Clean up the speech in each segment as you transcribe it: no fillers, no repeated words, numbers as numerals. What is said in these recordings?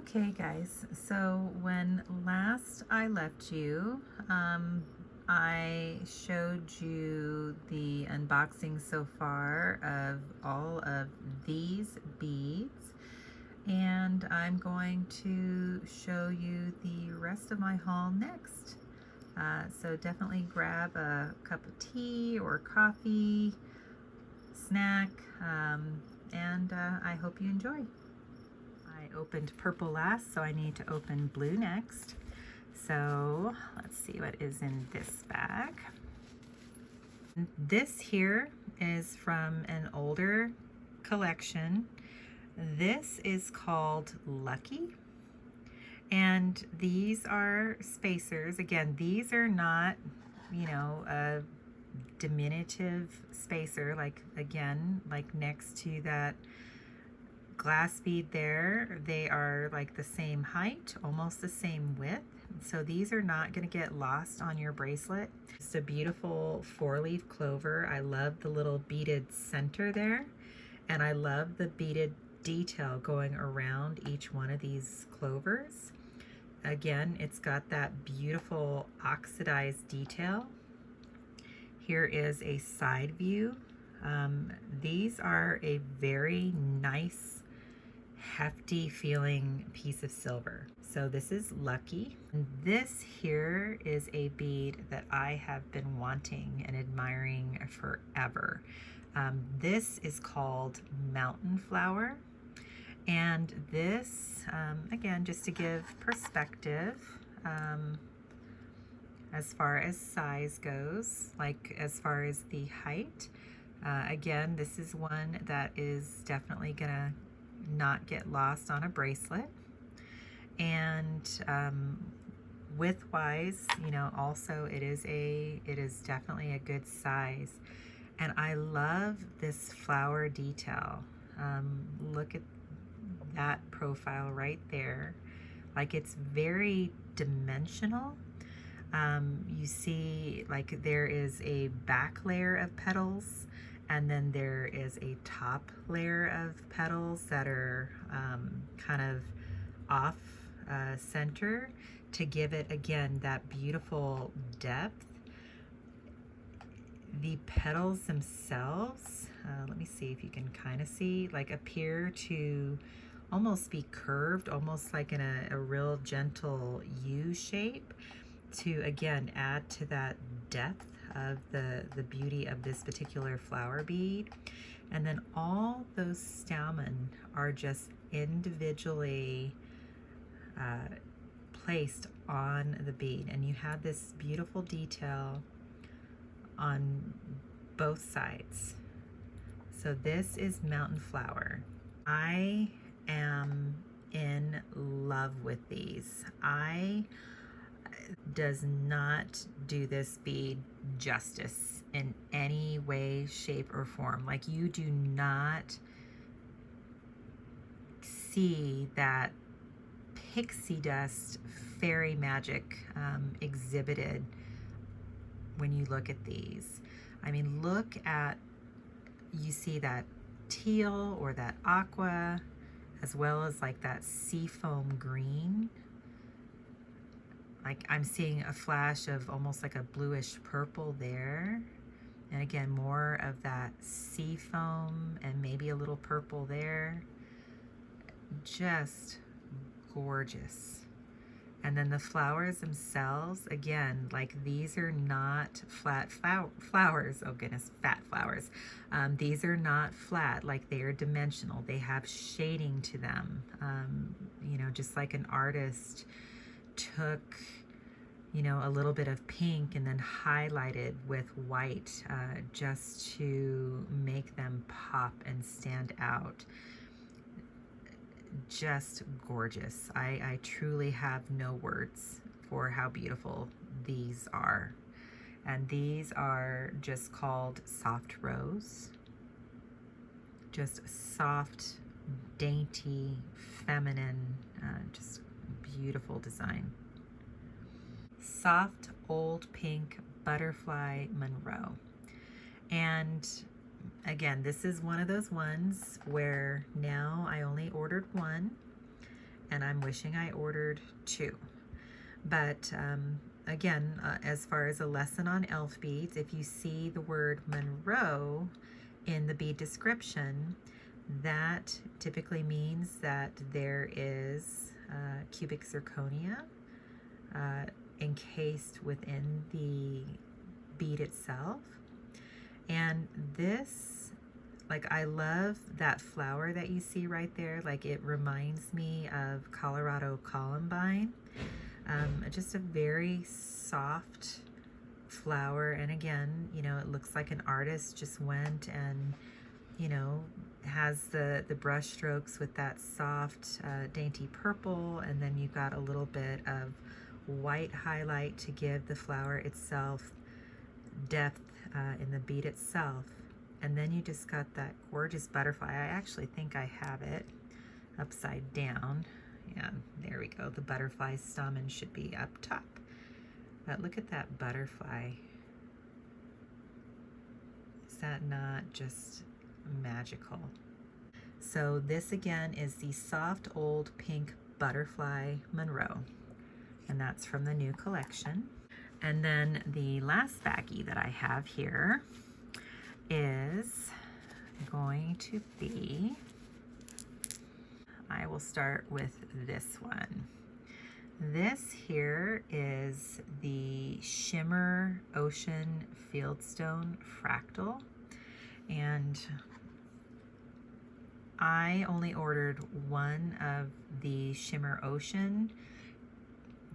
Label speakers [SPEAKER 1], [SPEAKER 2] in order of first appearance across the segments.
[SPEAKER 1] Okay guys, so when last I left you, I showed you the unboxing so far of all of these beads, and I'm going to show you the rest of my haul next. So definitely grab a cup of tea or coffee, snack, and I hope you enjoy. I opened purple last, so I need to open blue next. So let's see what is in this bag. This here is from an older collection. This is called Lucky. And these are spacers. Again, these are not, a diminutive spacer, like next to that glass bead there. They are like the same height, almost the same width. So these are not going to get lost on your bracelet. It's a beautiful 4-leaf clover. I love the little beaded center there, and I love the beaded detail going around each one of these clovers. Again, it's got that beautiful oxidized detail. Here is a side view. These are a very nice, hefty feeling piece of silver. So this is Lucky. And this here is a bead that I have been wanting and admiring forever. This is called Mountain Flower. And this, again, just to give perspective, as far as size goes, like as far as the height, again, this is one that is definitely gonna not get lost on a bracelet. And width-wise, also it is definitely a good size. And I love this flower detail. Look at that profile right there. Like, it's very dimensional. You see, like, there is a back layer of petals, and then there is a top layer of petals that are kind of off center to give it, again, that beautiful depth. The petals themselves, let me see if you can kind of see, like, appear to almost be curved, almost like in a real gentle U shape, to again add to that depth of the beauty of this particular flower bead. And then all those stamen are just individually placed on the bead, and you have this beautiful detail on both sides. So this is Mountain Flower. I am in love with these. I does not do this bead justice in any way, shape, or form. Like, you do not see that pixie dust fairy magic exhibited when you look at these. I mean, look at, you see that teal or that aqua, as well as like that seafoam green. Like, I'm seeing a flash of almost like a bluish purple there. And again, more of that seafoam and maybe a little purple there. Just gorgeous. And then the flowers themselves, again, like, these are not flat flowers. Oh goodness, fat flowers. These are not flat, like, they are dimensional. They have shading to them. Just like an artist took, a little bit of pink and then highlighted with white just to make them pop and stand out. Just gorgeous. I truly have no words for how beautiful these are. And these are just called soft rose. Just soft, dainty, feminine, just beautiful design. Soft old pink butterfly Monroe. And again, this is one of those ones where now I only ordered one, and I'm wishing I ordered 2. But again, as far as a lesson on elf beads, if you see the word Monroe in the bead description, that typically means that there is cubic zirconia encased within the bead itself. And this, like, I love that flower that you see right there. Like, it reminds me of Colorado columbine. Just a very soft flower, and again, you know, it looks like an artist just went and, you know, has the brush strokes with that soft dainty purple, and then you've got a little bit of white highlight to give the flower itself depth in the bead itself. And then you just got that gorgeous butterfly. I actually think I have it upside down. Yeah, there we go. The butterfly stamen should be up top. But look at that butterfly. Is that not just magical? So this again is the soft old pink butterfly Monroe, and that's from the new collection. And then the last baggie that I have here is going to be, I will start with this one. This here is the Shimmer Ocean Fieldstone Fractal, and I only ordered one of the Shimmer Ocean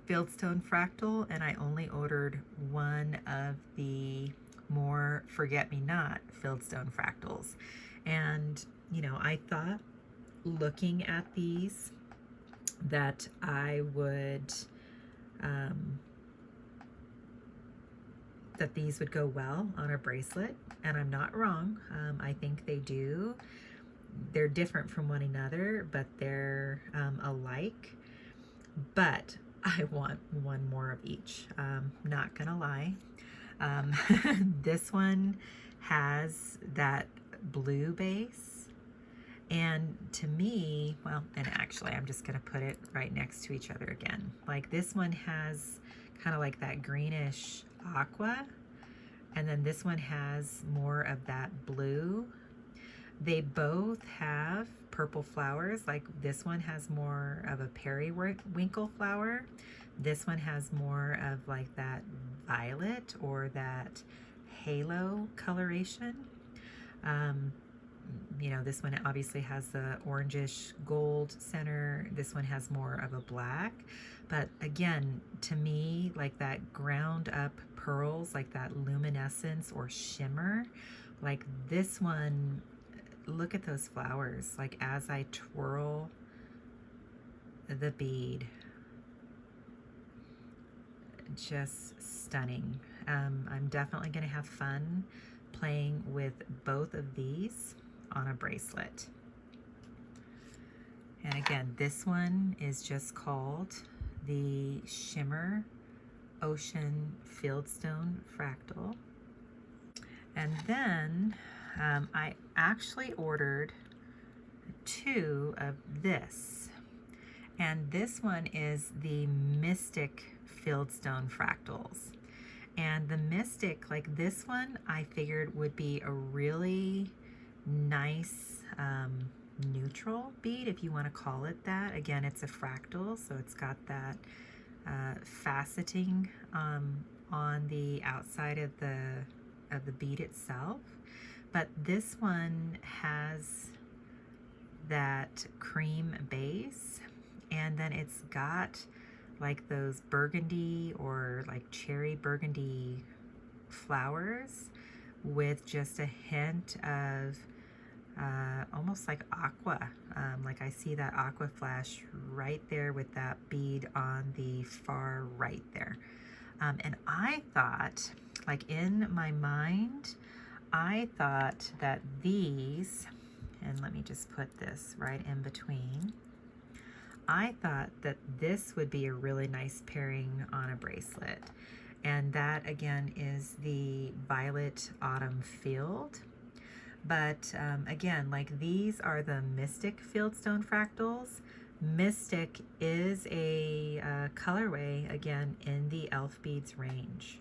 [SPEAKER 1] Fieldstone Fractal, and I only ordered one of the more Forget-Me-Not Fieldstone Fractals. And, you know, I thought, looking at these, that I would, that these would go well on a bracelet, and I'm not wrong. I think they do. They're different from one another, but they're alike. But I want one more of each. Not gonna lie. This one has that blue base. And to me, well, and actually I'm just gonna put it right next to each other again. Like, this one has kind of like that greenish aqua, and then this one has more of that blue. They both have purple flowers. Like, this one has more of a periwinkle flower. This one has more of like that violet or that halo coloration. You know, this one obviously has the orangish gold center. This one has more of a black. But again, to me, like that ground up pearls, like that luminescence or shimmer, like this one, look at those flowers. Like, as I twirl the bead, just stunning. I'm definitely gonna have fun playing with both of these on a bracelet. And again, this one is just called the Shimmer Ocean Fieldstone Fractal. And then I actually ordered 2 of this. And this one is the Mystic Fieldstone Fractals. And the Mystic, like this one, I figured would be a really nice neutral bead, if you want to call it that. Again, it's a fractal, so it's got that faceting on the outside of the bead itself. But this one has that cream base, and then it's got like those burgundy or like cherry burgundy flowers with just a hint of almost like aqua. Like, I see that aqua flash right there with that bead on the far right there. And I thought, like, in my mind, I thought that these, and let me just put this right in between, I thought that this would be a really nice pairing on a bracelet. And that, again, is the Violet Autumn Field. But again, like, these are the Mystic Fieldstone Fractals. Mystic is a colorway, again, in the Elfbeads range.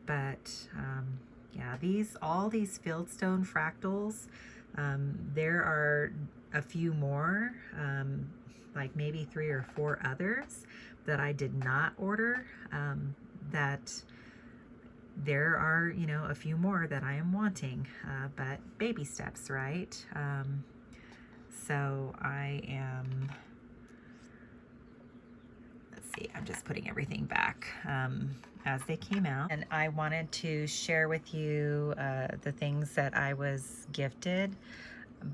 [SPEAKER 1] But yeah, all these fieldstone fractals, there are a few more, like maybe 3 or 4 others that I did not order, that there are, you know, a few more that I am wanting, but baby steps, right? So I am, let's see, I'm just putting everything back as they came out. And I wanted to share with you the things that I was gifted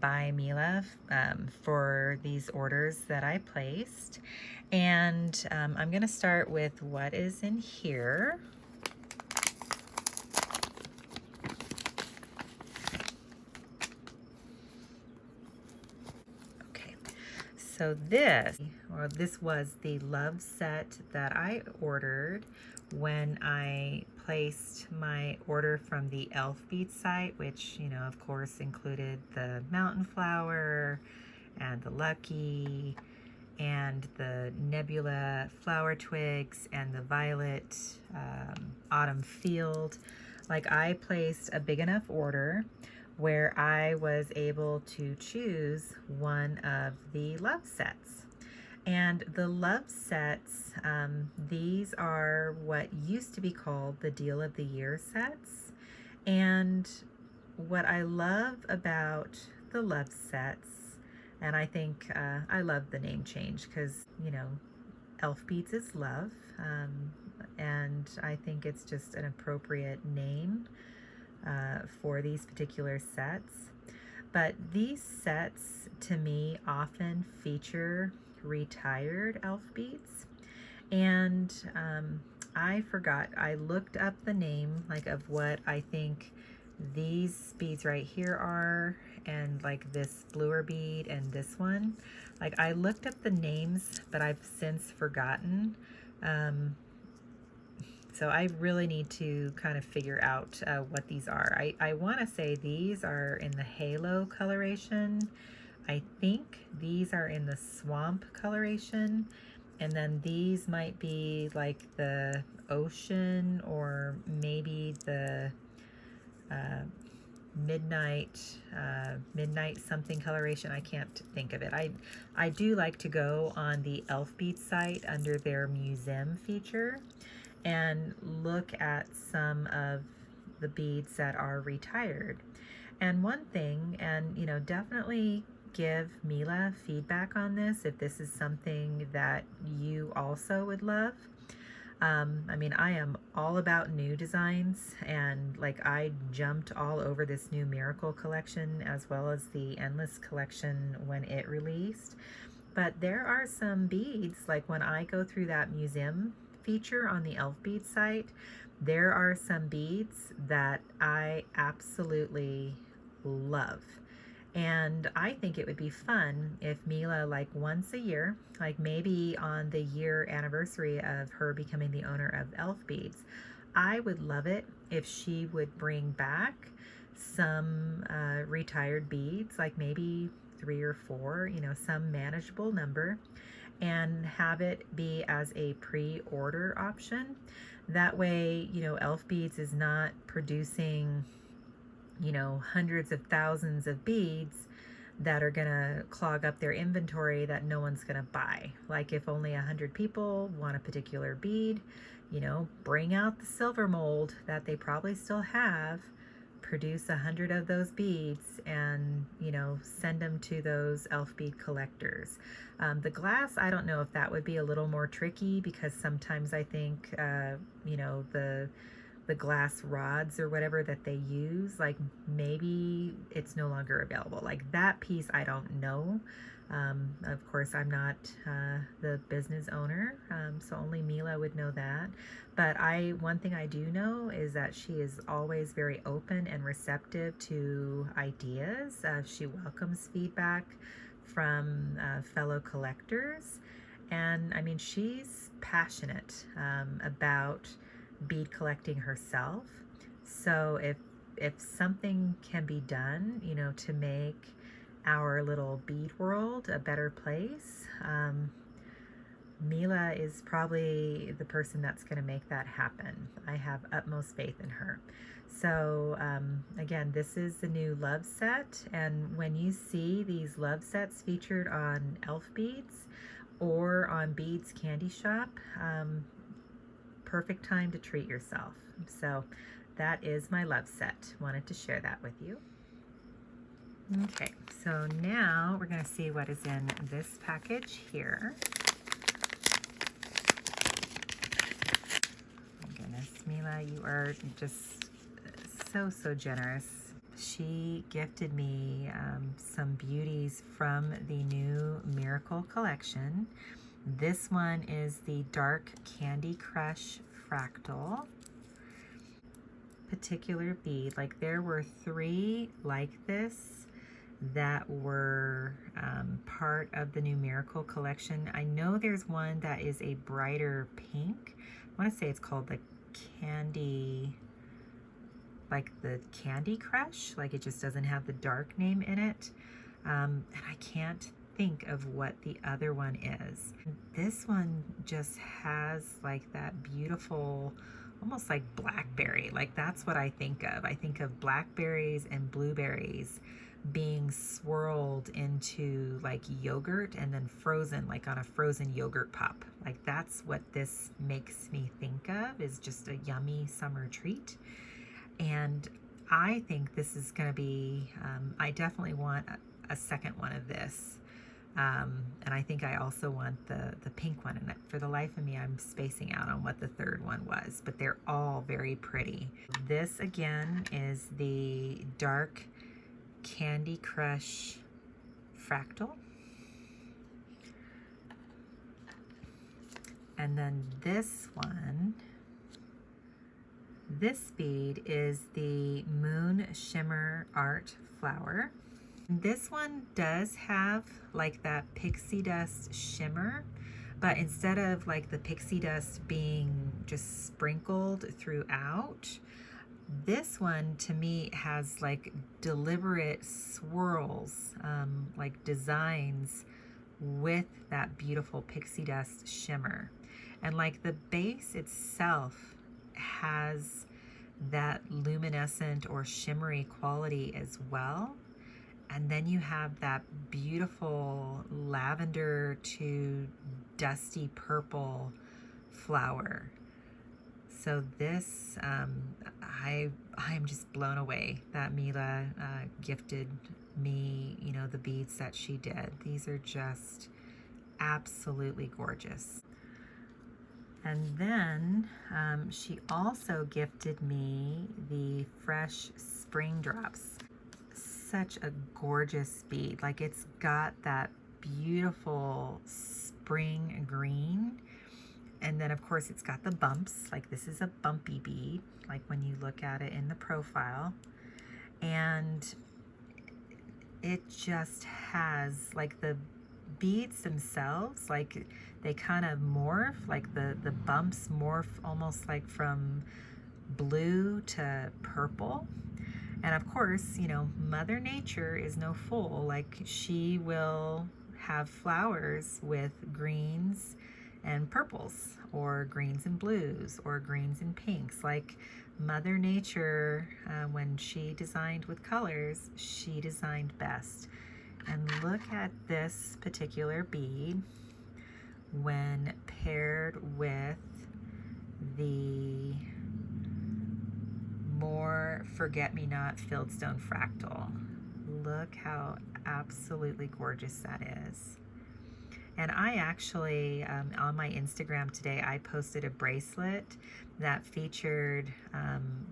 [SPEAKER 1] by Mila for these orders that I placed. And I'm gonna start with what is in here. So this was the love set that I ordered when I placed my order from the Elfbeads site, which, you know, of course included the mountain flower and the lucky and the nebula flower twigs and the violet autumn field. Like, I placed a big enough order where I was able to choose one of the love sets. And the love sets, these are what used to be called the Deal of the Year sets. And what I love about the love sets, and I think I love the name change because, you know, Elfbeads is love, and I think it's just an appropriate name for these particular sets. But these sets to me often feature retired Elfbeads, and I forgot, I looked up the name like of what I think these beads right here are, and like this bluer bead and this one. Like, I looked up the names, but I've since forgotten. So I really need to kind of figure out what these are. I want to say these are in the halo coloration. I think these are in the swamp coloration. And then these might be like the ocean, or maybe the midnight something coloration. I can't think of it. I do like to go on the Elfbeads site under their museum feature and look at some of the beads that are retired. And one thing, and you know, definitely give Mila feedback on this if this is something that you also would love. I mean, I am all about new designs, and like, I jumped all over this new Miracle collection as well as the Endless collection when it released. But there are some beads, like when I go through that museum feature on the Elfbeads site, there are some beads that I absolutely love. And I think it would be fun if Mila, like once a year, like maybe on the year anniversary of her becoming the owner of Elfbeads, I would love it if she would bring back some retired beads, like maybe 3 or 4, you know, some manageable number, and have it be as a pre-order option. That way, you know, Elfbeads is not producing, you know, hundreds of thousands of beads that are gonna clog up their inventory that no one's gonna buy. Like, if only 100 people want a particular bead, you know, bring out the silver mold that they probably still have, produce 100 of those beads, and, you know, send them to those Elfbead collectors. The glass, I don't know if that would be a little more tricky, because sometimes I think, you know, the glass rods or whatever that they use, like maybe it's no longer available. Like, that piece I don't know. Of course, I'm not the business owner, so only Mila would know that. But one thing I do know is that she is always very open and receptive to ideas. She welcomes feedback from fellow collectors. And I mean, she's passionate about bead collecting herself. So if something can be done, you know, to make our little bead world a better place. Mila is probably the person that's going to make that happen. I have utmost faith in her. So again, this is the new love set, and when you see these love sets featured on Elfbeads or on Beads Candy Shop, perfect time to treat yourself. So that is my love set. Wanted to share that with you. Okay, so now we're going to see what is in this package here. Oh my goodness, Mila, you are just so generous. She gifted me some beauties from the new Miracle collection. This one is the Dark Candy Crush Fractal particular bead. Like, there were 3 like this that were part of the new Miracle collection. I know there's one that is a brighter pink. I want to say it's called the Candy, like the Candy Crush. Like, it just doesn't have the dark name in it. And I can't think of what the other one is. This one just has like that beautiful, almost like blackberry. Like, that's what I think of. I think of blackberries and blueberries being swirled into like yogurt and then frozen, like on a frozen yogurt pop. Like, that's what this makes me think of, is just a yummy summer treat. And I think this is going to be, I definitely want a second one of this. And I think I also want the pink one. And for the life of me, I'm spacing out on what the third one was, but they're all very pretty. This again is the Dark Candy Crush Fractal. And then this one, this bead is the Moon Shimmer Art Flower. This one does have like that pixie dust shimmer, but instead of like the pixie dust being just sprinkled throughout, this one to me has like deliberate swirls, like designs with that beautiful pixie dust shimmer. And like the base itself has that luminescent or shimmery quality as well. And then you have that beautiful lavender to dusty purple flower. So this, I'm just blown away that Mila gifted me, you know, the beads that she did. These are just absolutely gorgeous. And then she also gifted me the Fresh Spring Drops. Such a gorgeous bead. Like, it's got that beautiful spring green, and then of course it's got the bumps. Like, this is a bumpy bead, like when you look at it in the profile, and it just has like the beads themselves, like they kind of morph, like the bumps morph almost like from blue to purple. And of course, you know, Mother Nature is no fool. Like, she will have flowers with greens and purples, or greens and blues, or greens and pinks. Like, Mother Nature, when she designed with colors, she designed best. And look at this particular bead when paired with the more Forget-Me-Not fieldstone fractal. Look how absolutely gorgeous that is. And I actually, on my Instagram today, I posted a bracelet that featured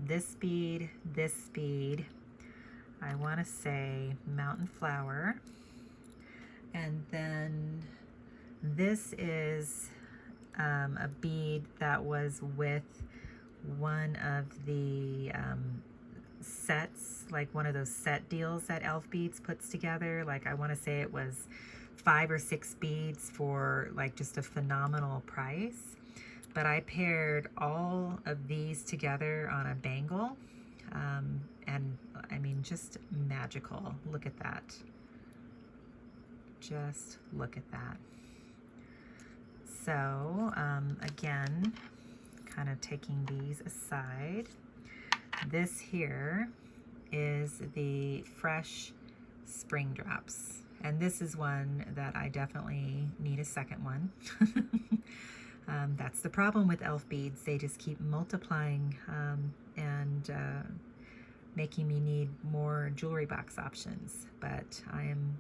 [SPEAKER 1] this bead, I want to say Mountain Flower, and then this is a bead that was with one of the sets, like one of those set deals that Elfbeads puts together. Like, I want to say it was 5 or 6 beads for like just a phenomenal price. But I paired all of these together on a bangle, and I mean, just magical. Look at that. Just look at that. So again, kind of taking these aside, this here is the fresh spring drops, and this is one that I definitely need a second one. That's the problem with elf beads. They just keep multiplying and making me need more jewelry box options, but I am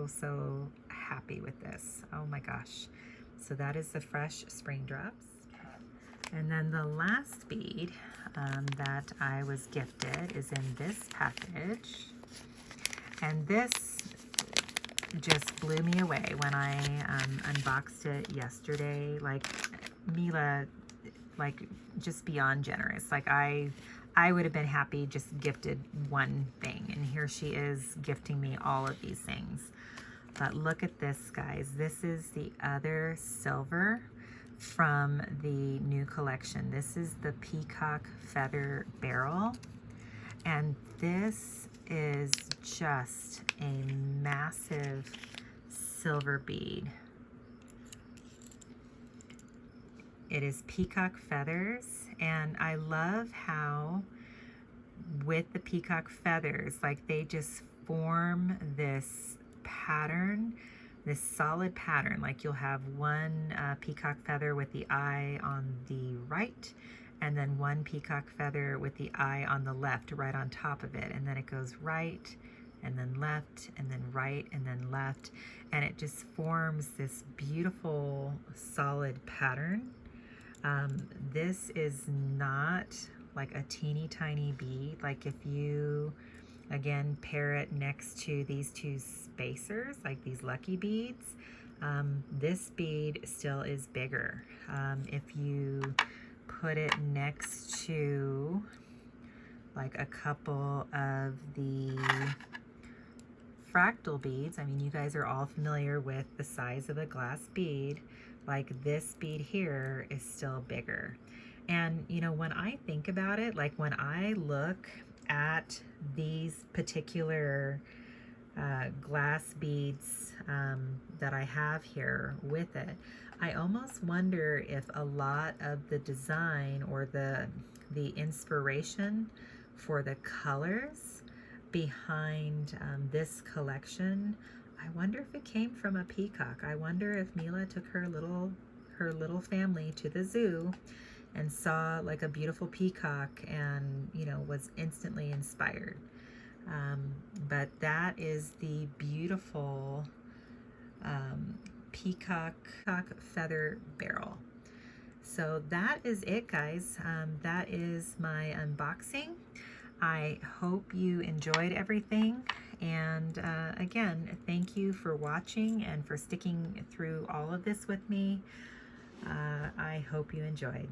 [SPEAKER 1] so happy with this. Oh my gosh. So that is the fresh spring drops. And then the last bead that I was gifted is in this package. And this just blew me away when I unboxed it yesterday. Like, Mila, like, just beyond generous. Like, I would have been happy just gifted one thing, and here she is gifting me all of these things. But look at this, guys. This is the other silver from the new collection. This is the Peacock feather barrel, and this is just a massive silver bead. It is peacock feathers, and I love how with the peacock feathers, like, they just form this pattern, this solid pattern. Like, you'll have one peacock feather with the eye on the right, and then one peacock feather with the eye on the left, right on top of it, and then it goes right, and then left, and then right, and then left, and it just forms this beautiful solid pattern. This is not like a teeny tiny bead. Like, if you again pair it next to these two spacers, like these lucky beads, this bead still is bigger. If you put it next to like a couple of the fractal beads, I mean, you guys are all familiar with the size of a glass bead. Like, this bead here is still bigger. And you know, when I think about it, like when I look at these particular glass beads that I have here with it, I almost wonder if a lot of the design or the inspiration for the colors behind this collection, I wonder if it came from a peacock. I wonder if Mila took her little family to the zoo and saw like a beautiful peacock and, you know, was instantly inspired. But that is the beautiful peacock feather barrel. So that is it, guys. That is my unboxing. I hope you enjoyed everything. And again, thank you for watching and for sticking through all of this with me. I hope you enjoyed.